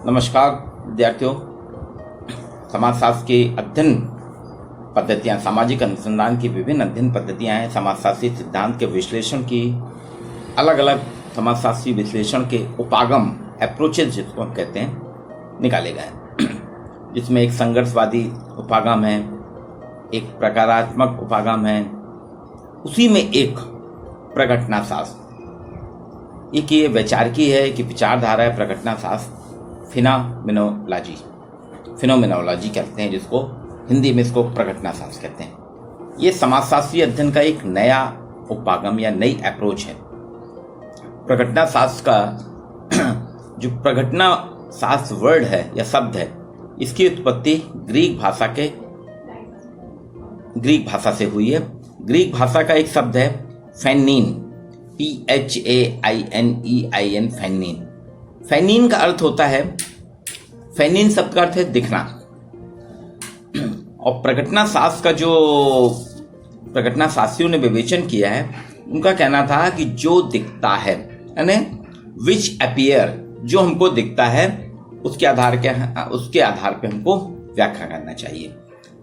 नमस्कार विद्यार्थियों। समाजशास्त्र की अध्ययन पद्धतियाँ, सामाजिक अनुसंधान की विभिन्न अध्ययन पद्धतियाँ हैं। समाजशास्त्री सिद्धांत के विश्लेषण की अलग अलग समाजशास्त्री विश्लेषण के उपागम अप्रोचेज जिसको हम कहते हैं निकाले गए हैं, जिसमें एक संघर्षवादी उपागम है, एक प्रकारात्मक उपागम है, उसी में एक प्रघटना शास्त्र। एक ये वैचारिकी है कि विचारधारा है प्रघटना शास्त्र, फिनोमिनोलॉजी कहते हैं, जिसको हिंदी में इसको प्रघटना शास्त्र कहते हैं। ये समाजशास्त्री अध्ययन का एक नया उपागम या नई अप्रोच है। प्रघटना शास्त्र का जो प्रघटना शास्त्र वर्ड है या शब्द है, इसकी उत्पत्ति ग्रीक भाषा से हुई है। ग्रीक भाषा का एक शब्द है फैनीन, PHAINEIN, फैनीन। फैनीन का अर्थ होता है, फैनीन शब्द का अर्थ है दिखना। और प्रघटना शास्त्र का जो प्रघटना शास्त्रियों ने विवेचन किया है, उनका कहना था कि जो दिखता है, यानी विच अपीयर, जो हमको दिखता है उसके आधार पे हमको व्याख्या करना चाहिए।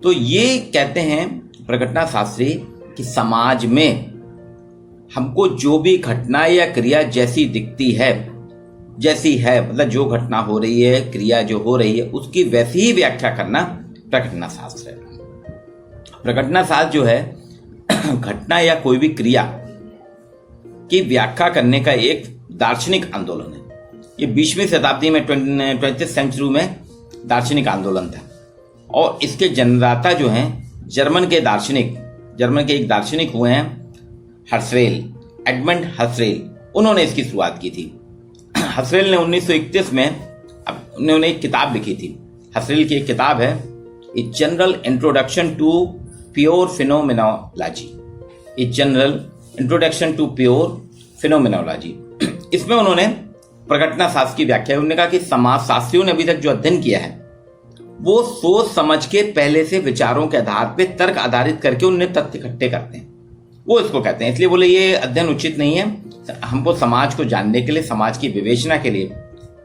तो ये कहते हैं प्रघटना शास्त्री कि समाज में हमको जो भी घटना या क्रिया जैसी दिखती है, जैसी है, मतलब जो घटना हो रही है, क्रिया जो हो रही है, उसकी वैसी ही व्याख्या करना प्रघटना शास्त्र है। प्रघटना शास्त्र जो है घटना या कोई भी क्रिया की व्याख्या करने का एक दार्शनिक आंदोलन है। ये 20वीं शताब्दी में 20th सेंचुरी में दार्शनिक आंदोलन था। और इसके जन्मदाता जो हैं जर्मन के एक दार्शनिक हुए हैं हर्शेल, एडमंड हर्शेल। उन्होंने इसकी शुरुआत की थी। हर्शेल ने 1931 में उन्होंने एक किताब लिखी थी। हर्शेल की एक किताब है a general introduction to pure phenomenology, इसमें उन्होंने प्रघटना शास्त्र की व्याख्या, उन्होंने कहा कि समाजशास्त्रियों ने अभी तक जो अध्ययन किया है वो सोच समझ के पहले से विचारों के आधार पे तर्क आधारित करके उन्हें तथ्य इकट्ठे करते हैं, वो इसको कहते हैं। इसलिए बोले ये अध्ययन उचित नहीं है। हमको समाज को जानने के लिए, समाज की विवेचना के लिए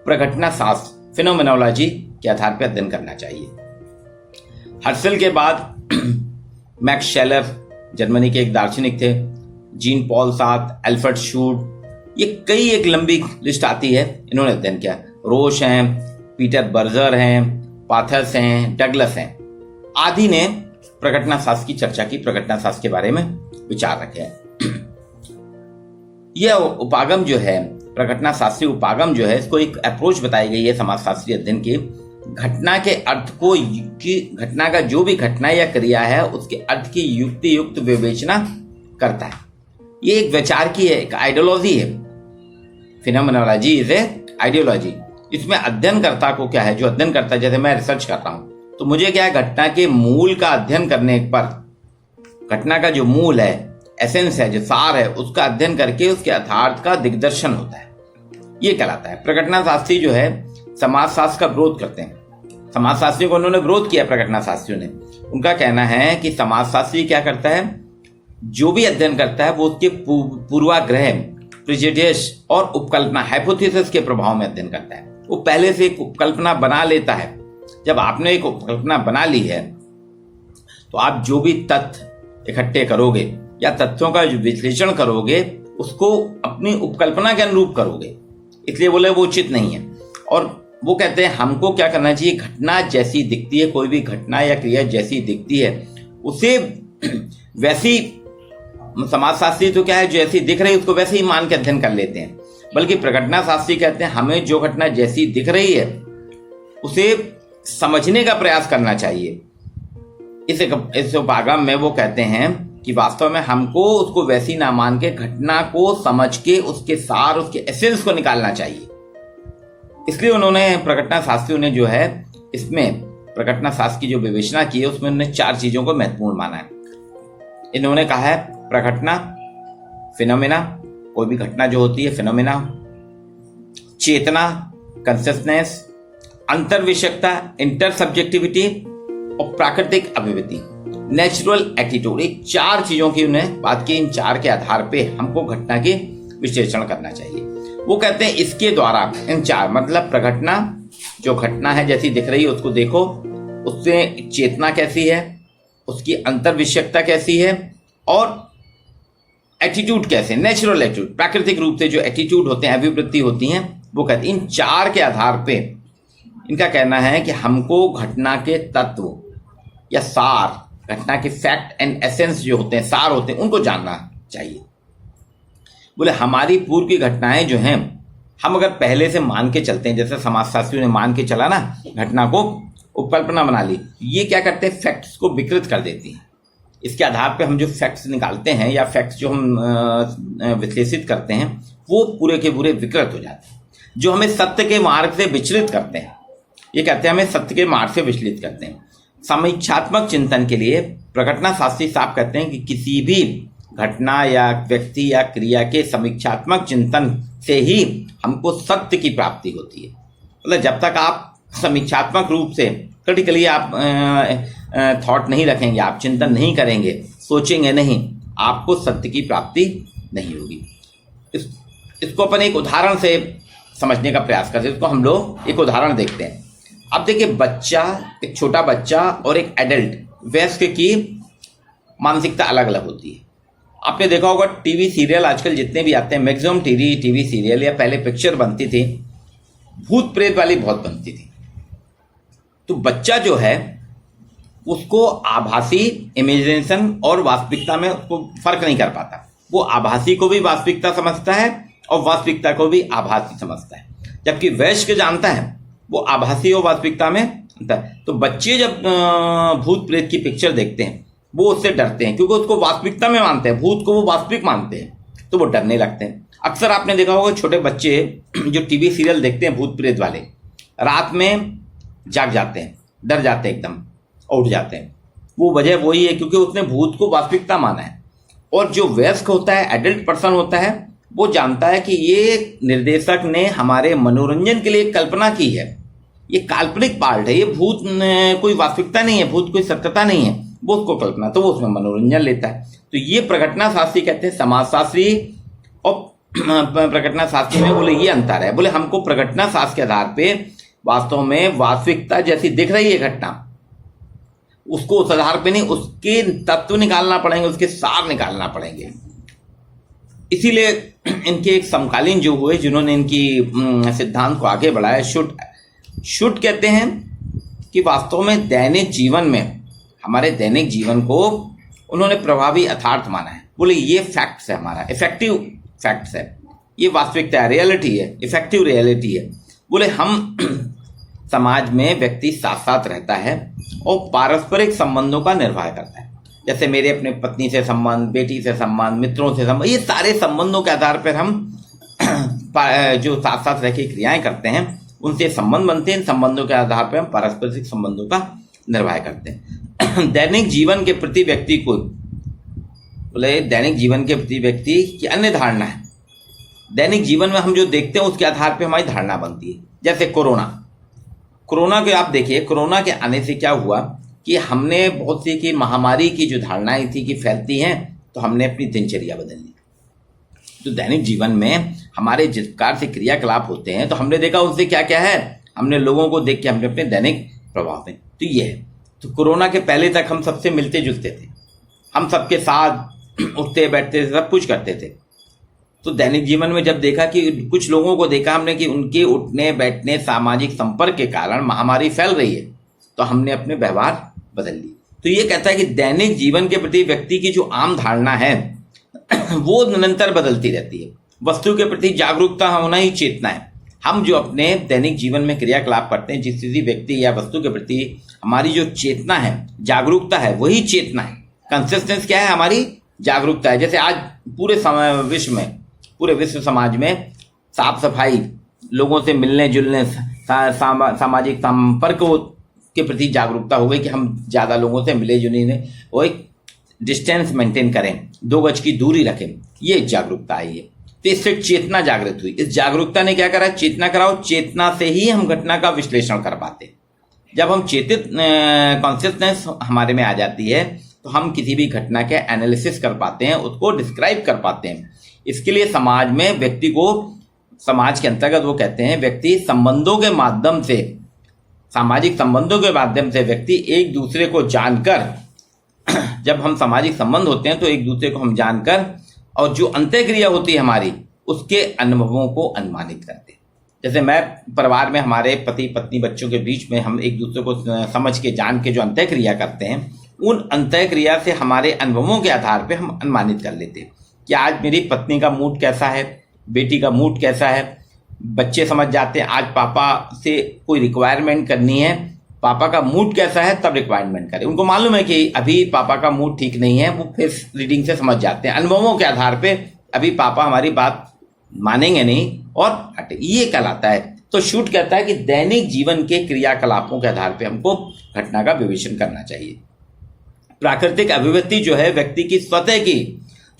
प्रघटना शास्त्र, फिनोमिनोलॉजी के आधार पर अध्ययन करना चाहिए। हर्शेल के बाद मैक्स शेलर, जर्मनी के एक दार्शनिक थे, Jean Paul Sartre, Alfred should, ये कई एक लंबी लिस्ट आती है, इन्होंने अध्ययन किया। रोश हैं, पीटर बर्जर हैं, पाथर्स हैं, डगलस हैं, आदि ने प्रघटना शास्त्र की चर्चा की, प्रघटना शास्त्र के बारे में विचार रखे हैं। यह उपागम जो है, प्रघटना शास्त्री उपागम जो है, इसको एक अप्रोच बताई गई है समाजशास्त्री अध्ययन की। घटना के अर्थ को, घटना का जो भी घटना या क्रिया है उसके अर्थ की युक्त विवेचना करता है। ये एक विचार की है, एक आइडियोलॉजी है। Phenomenology is a ideology. इसमें अध्ययनकर्ता को क्या है, जो अध्ययन करता है, जैसे मैं रिसर्च कर रहा हूं तो मुझे क्या है, घटना के मूल का अध्ययन करने पर, घटना का जो मूल है, एसेंस है, जो सार है, उसका अध्ययन करके उसके यथार्थ का दिग्दर्शन होता है, ये कहलाता है। प्रघटना शास्त्री जो है समाजशास्त्र का विरोध करते हैं। समाजशास्त्रियों को उन्होंने विरोध किया, प्रघटना शास्त्रियों ने। उनका कहना है कि समाजशास्त्री क्या करता है, जो भी अध्ययन करता है वो उसके पूर्वाग्रह, प्रेजुडिस और उपकल्पना, हाइपोथेसिस के प्रभाव में अध्ययन करता है। वो पहले से एक उपकल्पना बना लेता है। जब आपने एक उपकल्पना बना ली है तो आप जो भी तथ्य इकट्ठे करोगे या तथ्यों का विश्लेषण करोगे उसको अपनी उपकल्पना के अनुरूप करोगे, इसलिए बोले वो उचित नहीं है। और वो कहते हैं हमको क्या करना चाहिए, घटना जैसी दिखती है, कोई भी घटना या क्रिया जैसी दिखती है उसे वैसी, समाजशास्त्री तो क्या है, जैसी दिख रही है उसको वैसे ही मान के अध्ययन कर लेते हैं। बल्कि प्रघटना शास्त्री कहते हैं हमें जो घटना जैसी दिख रही है उसे समझने का प्रयास करना चाहिए। इस उपागम में वो कहते हैं कि वास्तव में हमको उसको वैसी ना मान के घटना को समझ के उसके सार, उसके एसेंस को निकालना चाहिए। इसलिए उन्होंने, प्रघटना शास्त्रियों ने जो है इसमें प्रघटना शास्त्र की जो विवेचना की है उसमें उन्होंने 4 चीजों को महत्वपूर्ण माना है। इन्होंने कहा है प्रघटना, फिनोमिना, कोई भी घटना जो होती है, फिनोमिना, चेतना, कंसियसनेस, अंतर्विषयकता, इंटरसब्जेक्टिविटी और प्राकृतिक अभिव्यक्ति, नेचुरल एटीट्यूड। ये 4 चीजों की उन्हें बात की। इन 4 के आधार पे हमको घटना के विश्लेषण करना चाहिए। वो कहते हैं इसके द्वारा इन 4 मतलब प्रघटना, जो घटना है जैसी दिख रही है उसको देखो, उससे चेतना कैसी है, उसकी अंतर्विषयकता कैसी है, और एटीट्यूड कैसे, नेचुरल एटीट्यूड, प्राकृतिक रूप से जो एटीट्यूड होते हैं, अभिवृत्ति होती हैं, वो कहते हैं। इन 4 के आधार पे इनका कहना है कि हमको घटना के तत्व या सार, घटना के फैक्ट एंड एसेंस जो होते हैं, सार होते हैं, उनको जानना चाहिए। बोले हमारी पूर्व की घटनाएं जो हैं, हम अगर पहले से मान के चलते हैं, जैसे समाजशास्त्रियों ने मान के चला ना, घटना को उपकल्पना बना ली, ये क्या करते हैं, फैक्ट्स को विकृत कर देती हैं। इसके आधार पे हम जो फैक्ट्स निकालते हैं या फैक्ट्स जो हम विश्लेषित करते हैं, वो पूरे के पूरे विकृत हो जाते हैं, जो हमें सत्य के मार्ग से विचलित करते हैं। ये कहते हैं हमें सत्य के मार्ग से विचलित करते हैं। समीक्षात्मक चिंतन के लिए प्रघटना शास्त्री साहब कहते हैं कि किसी भी घटना या व्यक्ति या क्रिया के समीक्षात्मक चिंतन से ही हमको सत्य की प्राप्ति होती है। मतलब जब तक आप समीक्षात्मक रूप से क्रिटिकली आप थॉट नहीं रखेंगे, आप चिंतन नहीं करेंगे, सोचेंगे नहीं, आपको सत्य की प्राप्ति नहीं होगी। इसको अपन एक उदाहरण से समझने का प्रयास करते हैं। इसको हम लोग एक उदाहरण देखते हैं। अब देखिए, बच्चा, एक छोटा बच्चा और एक एडल्ट वयस्क की मानसिकता अलग अलग होती है। आपने देखा होगा टीवी सीरियल आजकल जितने भी आते हैं, मैक्सिमम टीवी सीरियल या पहले पिक्चर बनती थी, भूत प्रेत वाली बहुत बनती थी। तो बच्चा जो है उसको आभासी, इमेजिनेशन और वास्तविकता में उसको फर्क नहीं कर पाता। वो आभासी को भी वास्तविकता समझता है और वास्तविकता को भी आभासी समझता है, जबकि वयस्क जानता है वो आभासी और वास्तविकता में अंतर है। तो बच्चे जब भूत प्रेत की पिक्चर देखते हैं वो उससे डरते हैं, क्योंकि उसको वास्तविकता में मानते हैं, भूत को वो वास्तविक मानते हैं, तो वो डरने लगते हैं। अक्सर आपने देखा होगा छोटे बच्चे जो टीवी सीरियल देखते हैं भूत प्रेत वाले, रात में जाग जाते हैं, डर जाते हैं एकदम, उठ जाते हैं। वो वजह वही है क्योंकि उसने भूत को वास्तविकता माना है। और जो वयस्क होता है, एडल्ट पर्सन होता है, वो जानता है कि ये निर्देशक ने हमारे मनोरंजन के लिए कल्पना की है, ये काल्पनिक पार्ट है, ये भूत कोई वास्तविकता नहीं है, भूत कोई सत्यता नहीं है, वो उसको कल्पना, तो वो उसमें मनोरंजन लेता है। तो ये प्रघटना शास्त्री कहते हैं, समाजशास्त्री और प्रघटना शास्त्री में बोले ये अंतर है। बोले हमको प्रघटना शास्त्र के आधार पे वास्तव में वास्तविकता जैसी दिख रही है घटना, उसको उस आधार पे नहीं, उसके तत्व निकालना पड़ेंगे, उसके सार निकालना पड़ेंगे। इसीलिए इनके एक समकालीन जो हुए, जिन्होंने इनकी सिद्धांत को आगे बढ़ाया, शुड कहते हैं कि वास्तव में दैनिक जीवन में, हमारे दैनिक जीवन को उन्होंने प्रभावी यथार्थ माना है। बोले ये फैक्ट्स है, हमारा इफेक्टिव फैक्ट्स है, ये वास्तविकता है, रियलिटी है, इफेक्टिव रियलिटी है। बोले हम समाज में व्यक्ति साथ साथ रहता है और पारस्परिक संबंधों का निर्वाह करता है। जैसे मेरे अपने पत्नी से संबंध, बेटी से संबंध, मित्रों से संबंध, ये सारे संबंधों के आधार पर हम जो साथ साथ रह के क्रियाएं करते हैं, उनसे संबंध बनते हैं। संबंधों के आधार पर हम पारस्परिक संबंधों का निर्वाह करते हैं। दैनिक जीवन के प्रति व्यक्ति को, बोले दैनिक जीवन के प्रति व्यक्ति की अन्य धारणा है। दैनिक जीवन में हम जो देखते हैं उसके आधार पर हमारी धारणा बनती है। जैसे कोरोना के आप देखिए, कोरोना के आने से क्या हुआ कि हमने बहुत सी की महामारी की जो धारणाएं थी कि फैलती हैं, तो हमने अपनी दिनचर्या बदल ली। तो दैनिक जीवन में हमारे जिस प्रकार से क्रियाकलाप होते हैं, तो हमने देखा उससे क्या क्या है, हमने लोगों को देख के हमने अपने दैनिक प्रभाव में, तो ये है। तो कोरोना के पहले तक हम सबसे मिलते जुलते थे, हम सबके साथ उठते बैठते थे, सब कुछ करते थे। तो दैनिक जीवन में जब देखा कि कुछ लोगों को देखा हमने कि उनके उठने बैठने, सामाजिक संपर्क के कारण महामारी फैल रही है, तो हमने अपने व्यवहार बदल लिए। तो ये कहता है कि दैनिक जीवन के प्रति व्यक्ति की जो आम धारणा है वो निरंतर बदलती रहती है। वस्तु के प्रति जागरूकता होना ही चेतना है। हम जो अपने दैनिक जीवन में क्रियाकलाप करते हैं, जिस किसी व्यक्ति या वस्तु के प्रति हमारी जो चेतना है, जागरूकता है, वही चेतना है। कंसिस्टेंस क्या है, हमारी जागरूकता है। जैसे आज पूरे विश्व समाज में साफ सफाई, लोगों से मिलने जुलने, सामाजिक संपर्क के प्रति जागरूकता हो गई कि हम ज़्यादा लोगों से मिले जुले और एक डिस्टेंस मेंटेन करें, 2 गज की दूरी रखें, ये जागरूकता आई है। तो इससे चेतना जागृत हुई। इस जागरूकता ने क्या करा, चेतना कराओ। चेतना से ही हम घटना का विश्लेषण कर पाते हैं। जब हम चेतित कॉन्शियसनेस हमारे में आ जाती है, तो हम किसी भी घटना के एनालिसिस कर पाते हैं, उसको डिस्क्राइब कर पाते हैं। इसके लिए समाज में व्यक्ति को, समाज के अंतर्गत वो कहते हैं व्यक्ति संबंधों के माध्यम से सामाजिक संबंधों के माध्यम से व्यक्ति एक दूसरे को जानकर, जब हम सामाजिक संबंध होते हैं तो एक दूसरे को हम जानकर और जो अंतःक्रिया होती है हमारी, उसके अनुभवों को अनुमानित करते हैं। जैसे मैं परिवार में हमारे पति पत्नी बच्चों के बीच में हम एक दूसरे को समझ के जान के जो अंतःक्रिया करते हैं, उन अंतःक्रिया से हमारे अनुभवों के आधार पे हम अनुमानित कर लेते हैं कि आज मेरी पत्नी का मूड कैसा है, बेटी का मूड कैसा है। बच्चे समझ जाते हैं आज पापा से कोई रिक्वायरमेंट करनी है, पापा का मूड कैसा है तब रिक्वायरमेंट करें। उनको मालूम है कि अभी पापा का मूड ठीक नहीं है, वो फेस रीडिंग से समझ जाते हैं, अनुभवों के आधार पे अभी पापा हमारी बात मानेंगे नहीं और हटे, ये कहलाता है। तो शूट कहता है कि दैनिक जीवन के क्रियाकलापों के आधार पे हमको घटना का विवेचन करना चाहिए। प्राकृतिक अभिव्यक्ति जो है व्यक्ति की स्वतः की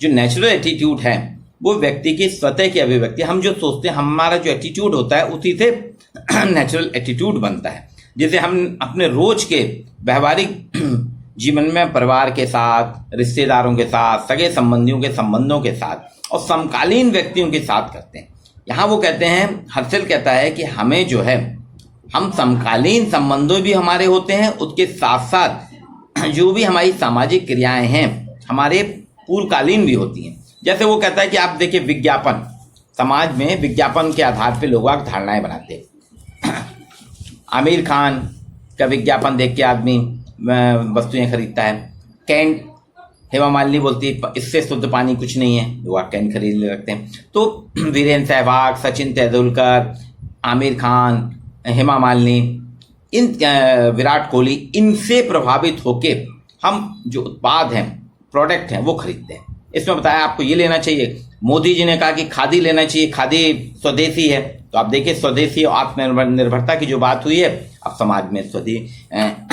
जो नेचुरल एटीट्यूड है, वो व्यक्ति की स्वतः की अभिव्यक्ति, हम जो सोचते हैं हमारा जो एटीट्यूड होता है उसी से नेचुरल एटीट्यूड बनता है। जैसे हम अपने रोज के व्यवहारिक जीवन में परिवार के साथ, रिश्तेदारों के साथ, सगे संबंधियों के संबंधों के साथ और समकालीन व्यक्तियों के साथ करते हैं। यहाँ वो कहते हैं, हर्शल कहता है कि हमें जो है, हम समकालीन संबंधों भी हमारे होते हैं, उसके साथ साथ जो भी हमारी सामाजिक क्रियाएं हैं हमारे पूर्वकालीन भी होती हैं। जैसे वो कहता है कि आप देखिए विज्ञापन, समाज में विज्ञापन के आधार पे लोग धारणाएं बनाते हैं। आमिर खान का विज्ञापन देख के आदमी वस्तुएं खरीदता है। कैन, हेमा मालिनी बोलती है इससे शुद्ध पानी कुछ नहीं है, लोग कैन खरीद रखते हैं। तो वीरेंद्र सहवाग, सचिन तेंदुलकर, आमिर खान, हेमा मालिनी, इन विराट कोहली, इनसे प्रभावित होके हम जो उत्पाद हैं, प्रोडक्ट हैं, वो खरीदते हैं। इसमें बताया आपको ये लेना चाहिए। मोदी जी ने कहा कि खादी लेना चाहिए, खादी स्वदेशी है। तो आप देखिए स्वदेशी और आत्मनिर्भरता की जो बात हुई है, अब समाज में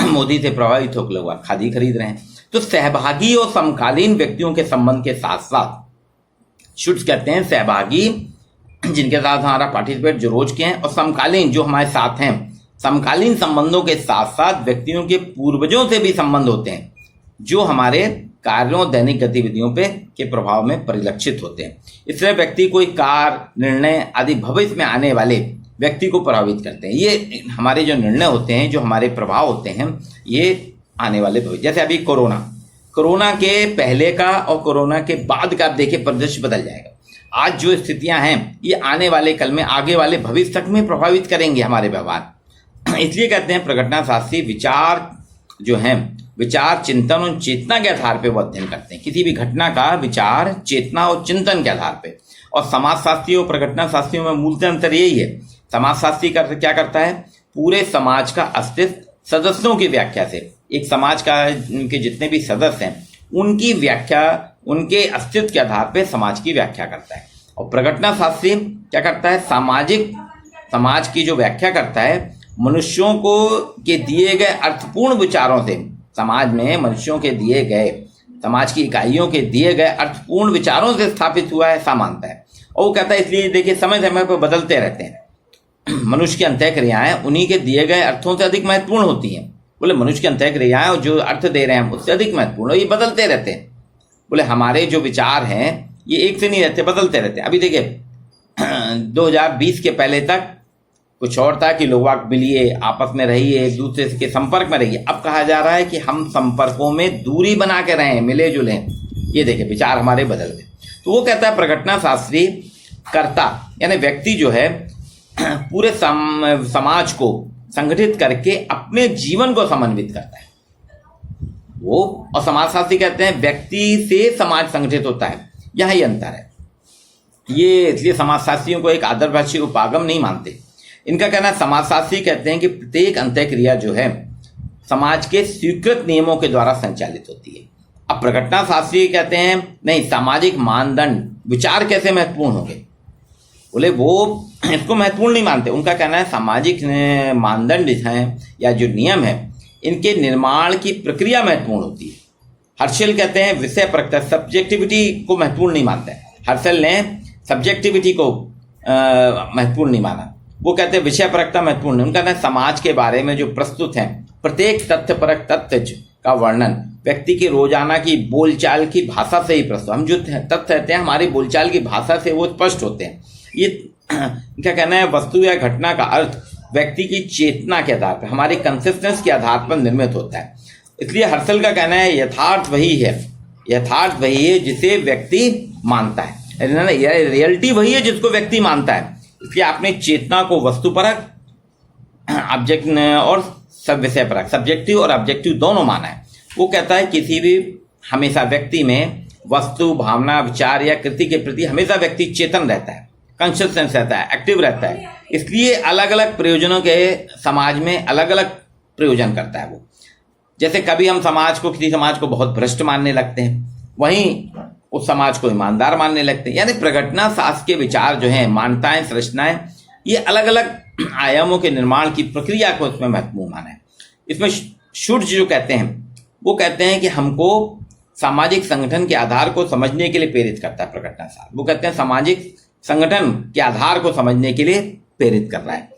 मोदी से प्रभावित होकर लोग खादी खरीद रहे हैं। तो सहभागी और समकालीन व्यक्तियों के संबंध के साथ साथ शुट्स कहते हैं सहभागी जिनके साथ हमारा पार्टिसिपेट जो रोज के हैं, और समकालीन जो हमारे साथ हैं। समकालीन संबंधों के साथ साथ व्यक्तियों के पूर्वजों से भी संबंध होते हैं जो हमारे कार्यों, दैनिक गतिविधियों पे के प्रभाव में परिलक्षित होते हैं। इसलिए व्यक्ति कोई कार्य, निर्णय आदि भविष्य में आने वाले व्यक्ति को प्रभावित करते हैं। ये हमारे जो निर्णय होते हैं, जो हमारे प्रभाव होते हैं, ये आने वाले भविष्य। जैसे अभी कोरोना के पहले का और कोरोना के बाद का आप देखिए परिदृश्य बदल जाएगा। आज जो स्थितियां हैं ये आने वाले कल में, आगे वाले भविष्य तक में प्रभावित करेंगे हमारे व्यवहार। इसलिए कहते हैं प्रघटना शास्त्री विचार जो है, विचार, चिंतन और चेतना के आधार पे वो अध्ययन करते हैं। किसी भी घटना का विचार, चेतना और चिंतन के आधार पे। और समाजशास्त्री और प्रघटना शास्त्रियों में मूलतः अंतर यही है। समाजशास्त्री क्या करता है, पूरे समाज का अस्तित्व सदस्यों की व्याख्या से, एक समाज का के जितने भी सदस्य हैं उनकी व्याख्या, उनके अस्तित्व के आधार पे समाज की व्याख्या करता है। और प्रघटना शास्त्री क्या करता है, समाज की जो व्याख्या करता है, मनुष्यों को के दिए गए अर्थपूर्ण विचारों से, समाज में मनुष्यों के दिए गए, समाज की इकाइयों के दिए गए अर्थपूर्ण विचारों से स्थापित हुआ है, ऐसा मानता है। और वो कहता है इसलिए देखिए समय समय पर बदलते रहते हैं। मनुष्य की अंतःक्रियाएं उन्हीं के दिए गए अर्थों से अधिक महत्वपूर्ण होती हैं। बोले मनुष्य की अंतःक्रियाएं और जो अर्थ दे रहे हैं उससे अधिक महत्वपूर्ण, ये बदलते रहते हैं। बोले हमारे जो विचार हैं ये एक से नहीं रहते, बदलते रहते हैं। अभी देखिए 2020 के पहले तक कुछ और था कि लोग मिलिए, आपस में रहिए, एक दूसरे के संपर्क में रहिए। अब कहा जा रहा है कि हम संपर्कों में दूरी बना के रहें, मिले जुले। ये देखिए विचार हमारे बदल गए। तो वो कहता है प्रघटना शास्त्री कर्ता यानी व्यक्ति जो है पूरे समाज को संगठित करके अपने जीवन को समन्वित करता है वो। और समाजशास्त्री कहते हैं व्यक्ति से समाज संगठित होता है, यही अंतर है। ये इसलिए समाजशास्त्रियों को एक आदर्शवादी उपागम नहीं मानते। इनका कहना, समाजशास्त्री कहते हैं कि प्रत्येक अंतःक्रिया जो है समाज के स्वीकृत नियमों के द्वारा संचालित होती है। अब प्रघटना शास्त्री कहते हैं नहीं, सामाजिक मानदंड, विचार कैसे महत्वपूर्ण होंगे। बोले वो इसको महत्वपूर्ण नहीं मानते। उनका कहना है सामाजिक मानदंड हैं या जो नियम है इनके निर्माण की प्रक्रिया महत्वपूर्ण होती है। हर्शल कहते हैं विषय परकता, सब्जेक्टिविटी को महत्वपूर्ण नहीं मानते हैं। हर्शल ने सब्जेक्टिविटी को महत्वपूर्ण नहीं माना। वो कहते हैं विषय परकता महत्वपूर्ण है। उनका कहना है समाज के बारे में जो प्रस्तुत है प्रत्येक तथ्य परक तथ्य का वर्णन व्यक्ति की रोजाना की बोलचाल की भाषा से ही प्रस्तुत। हम जो तथ्य रहते हैं हमारी बोलचाल की भाषा से वो स्पष्ट होते हैं। ये क्या कहना है, वस्तु या घटना का अर्थ व्यक्ति की चेतना के आधार पर, हमारे कंसिस्टेंस के आधार पर निर्मित होता है। इसलिए हर्शल का कहना है यथार्थ वही है जिसे व्यक्ति मानता है, रियलिटी वही है जिसको व्यक्ति मानता है। इसलिए आपने चेतना को वस्तुपरक ऑब्जेक्ट और सब विषय परक, सब्जेक्टिव और ऑब्जेक्टिव दोनों माना है। वो कहता है किसी भी हमेशा व्यक्ति में वस्तु, भावना, विचार या कृति के प्रति हमेशा व्यक्ति चेतन रहता है, कॉन्शियसनेस रहता है, एक्टिव रहता है। इसलिए अलग अलग प्रयोजनों के समाज में अलग अलग प्रयोजन करता है वो। जैसे कभी हम किसी समाज को बहुत भ्रष्ट मानने लगते हैं, वहीं उस समाज को ईमानदार मानने लगते हैं। यानी प्रघटना शास्त्र के विचार जो हैं, मान्यताएं, संरचनाएं, ये अलग अलग आयामों के निर्माण की प्रक्रिया को इसमें महत्वपूर्ण माना है। इसमें शुड्ज जो कहते हैं वो कहते हैं कि हमको सामाजिक संगठन के आधार को समझने के लिए प्रेरित करता है प्रघटना शास्त्र। वो कहते हैं सामाजिक संगठन के आधार को समझने के लिए प्रेरित कर रहा है।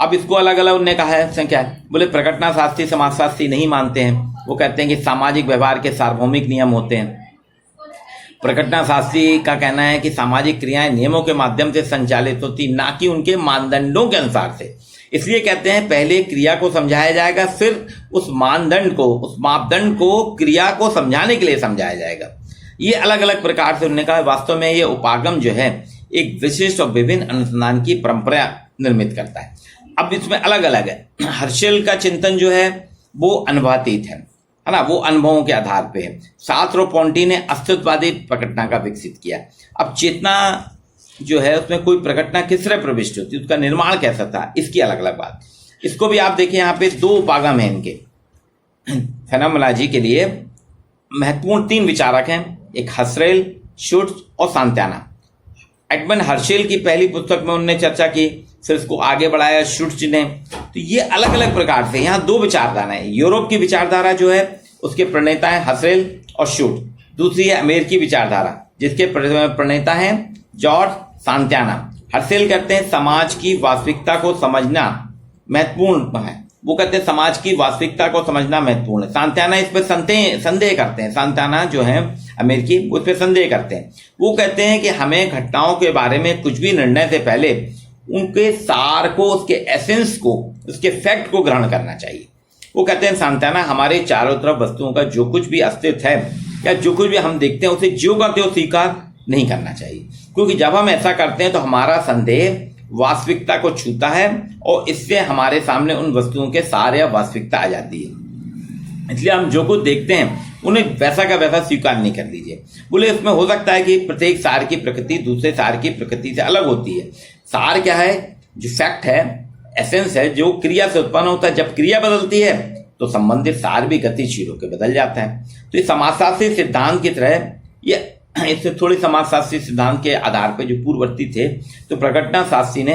अब इसको अलग अलग उन्होंने कहा है, क्या है, बोले प्रघटना शास्त्री समाजशास्त्री नहीं मानते हैं। वो कहते हैं कि सामाजिक व्यवहार के सार्वभौमिक नियम होते हैं। प्रघटना शास्त्री का कहना है कि सामाजिक क्रियाएं नियमों के माध्यम से संचालित होती, ना कि उनके मानदंडों के अनुसार से। इसलिए कहते हैं पहले क्रिया को समझाया जाएगा, फिर उस मापदंड को क्रिया को समझाने के लिए समझाया जाएगा। ये अलग अलग प्रकार से उन्होंने कहा। वास्तव में ये उपागम जो है एक विशिष्ट और विभिन्न अनुसंधान की परंपरा निर्मित करता है। अब इसमें अलग अलग है। हर्शल का चिंतन जो है वो अनुभवातीत है ना, वो अनुभवों के आधार पे है। सार्त्र और पोंटी ने अस्तित्ववादी प्रकटना का विकसित किया। अब चेतना जो है उसमें कोई प्रकटना किस तरह प्रविष्ट होती है, उसका निर्माण कैसा था, इसकी अलग अलग बात। इसको भी आप देखिए, यहाँ पे 2 उपागम हैं इनके। फेनोमेनोलॉजी के लिए महत्वपूर्ण 3 विचारक हैं, एक हसरेल, शुड्ज और सांत्याना। एडमंड हर्शेल की पहली पुस्तक में उन्होंने चर्चा की, फिर इसको आगे बढ़ाया शुड्ज ने। तो ये अलग अलग प्रकार से यहाँ 2 विचारधारा है। यूरोप की विचारधारा जो है उसके प्रणेता है हसरेल और शुड्ज। दूसरी है अमेरिकी विचारधारा जिसके प्रणेता है जॉर्ज सांत्याना। हर्शेल कहते हैं समाज की वास्तविकता को समझना महत्वपूर्ण है। वो कहते हैं समाज की वास्तविकता को समझना महत्वपूर्ण है। सांत्याना इस पर संदेह करते हैं। सांत्याना जो है अमेरिकी, उस पर संदेह करते हैं। वो कहते हैं कि हमें घटनाओं के बारे में कुछ भी निर्णय से पहले उनके सार को, उसके एसेंस को, उसके फैक्ट को ग्रहण करना चाहिए। वो कहते हैं सांत्याना हमारे चारों तरफ वस्तुओं का जो कुछ भी अस्तित्व है या जो कुछ भी हम देखते हैं उसे ज्यों का त्यों स्वीकार नहीं करना चाहिए, क्योंकि जब हम ऐसा करते हैं तो हमारा संदेह वास्तविकता को छूता है और इससे हमारे सामने उन वस्तुओं के सार या वास्तविकता आ जाती है। इसलिए हम जो कुछ देखते हैं उन्हें वैसा का वैसा स्वीकार नहीं कर लीजिए। बोले इसमें हो सकता है कि प्रत्येक सार की प्रकृति दूसरे सार की प्रकृति से अलग होती है। सार क्या है, जो फैक्ट है, एसेंस है, जो क्रिया से उत्पन्न होता है। जब क्रिया बदलती है तो संबंधित सार भी गतिशील होकर बदल जाता है। तो ये समाजशास्त्री सिद्धांत की तरह ये इससे थोड़ी समाजशास्त्री सिद्धांत के आधार पर जो पूर्ववर्ती थे, तो प्रघटना शास्त्री ने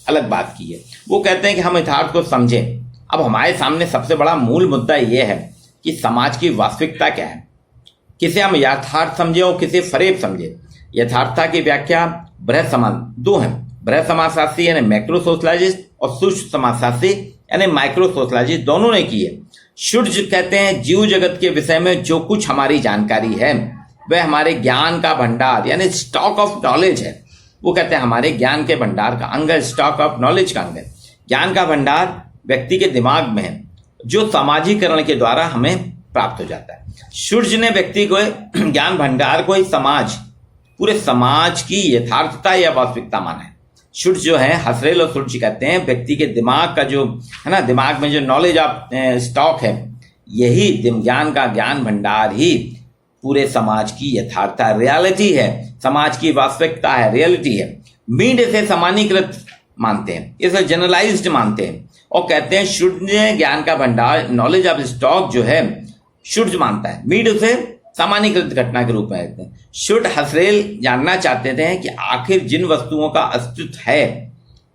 अलग बात की है। वो कहते हैं कि हम यथार्थ को समझें। अब हमारे सामने सबसे बड़ा मूल मुद्दा यह है कि समाज की वास्तविकता क्या है, किसे हम यथार्थ समझे और किसे फरेब समझे। यथार्थता की व्याख्या बृहत समाज 2 हैं, बृहत समाजशास्त्री यानी मैक्रो सोशलॉजिस्ट और सूक्ष्म समाजशास्त्री यानी माइक्रो सोशलॉजिस्ट, दोनों ने की है। शुड्ज कहते हैं जीव जगत के विषय में जो कुछ हमारी जानकारी है वह हमारे ज्ञान का भंडार यानी स्टॉक ऑफ नॉलेज है। वो कहते हैं हमारे ज्ञान के भंडार का अंग है, स्टॉक ऑफ नॉलेज का अंग है। ज्ञान का भंडार व्यक्ति के दिमाग में है जो सामाजिकरण के द्वारा हमें प्राप्त हो जाता है। शुड्ज ने व्यक्ति को ज्ञान भंडार को ही पूरे समाज की यथार्थता या वास्तविकता माना है। शुड्ज जो है, हसरेल और शुड्ज कहते हैं व्यक्ति के दिमाग का जो है ना, दिमाग में जो नॉलेज ऑफ स्टॉक है, यही ज्ञान का ज्ञान भंडार ही पूरे समाज की यथार्थता रियलिटी है, समाज की वास्तविकता है, रियलिटी है। मीड इसे सामान्यीकृत मानते हैं, इसे जनरलाइज्ड मानते हैं और कहते हैं शुड्ज ने ज्ञान का भंडार, नॉलेज ऑफ स्टॉक जो है शुड्ज मानता है, मीड उसे सामान्यीकृत घटना के रूप में कहते हैं। शुड हसरेल जानना चाहते थे कि आखिर जिन वस्तुओं का अस्तित्व है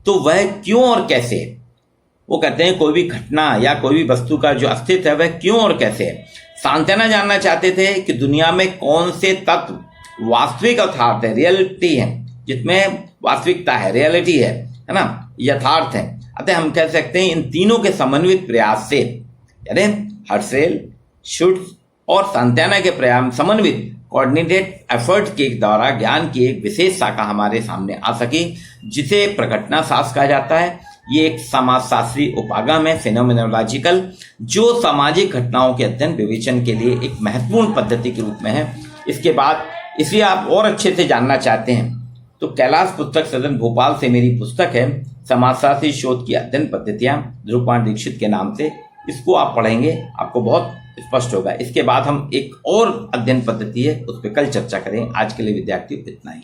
तो वह क्यों और कैसे है। वो कहते हैं कोई भी घटना या कोई भी वस्तु का जो अस्तित्व है वह क्यों और कैसे है। सांत्याना जानना चाहते थे कि दुनिया में कौन से तत्व वास्तविक यथार्थ है, रियलिटी है, जिसमें वास्तविकता है, रियलिटी है ना, यथार्थ है। अतः हम कह सकते हैं इन तीनों के समन्वित प्रयास से, यानी हर्शेल, शुड्ज और सांत्याना के प्रयास समन्वित कोऑर्डिनेटेड एफर्ट के द्वारा ज्ञान की एक विशेष शाखा हमारे सामने आ सकी, जिसे प्रघटना शास्त्र कहा जाता है। ये एक समाजशास्त्री उपागम है, फेनोमेनोलॉजिकल, जो सामाजिक घटनाओं के अध्ययन विवेचन के लिए एक महत्वपूर्ण पद्धति के रूप में है। इसके बाद इसे आप और अच्छे से जानना चाहते हैं तो कैलाश पुस्तक सदन भोपाल से मेरी पुस्तक है समाजशास्त्री शोध की अध्ययन पद्धतियां, ध्रुव दीक्षित के नाम से। इसको आप पढ़ेंगे, आपको बहुत स्पष्ट होगा। इसके बाद हम एक और अध्ययन पद्धति है उस पर कल चर्चा करें। आज के लिए विद्यार्थियों इतना ही।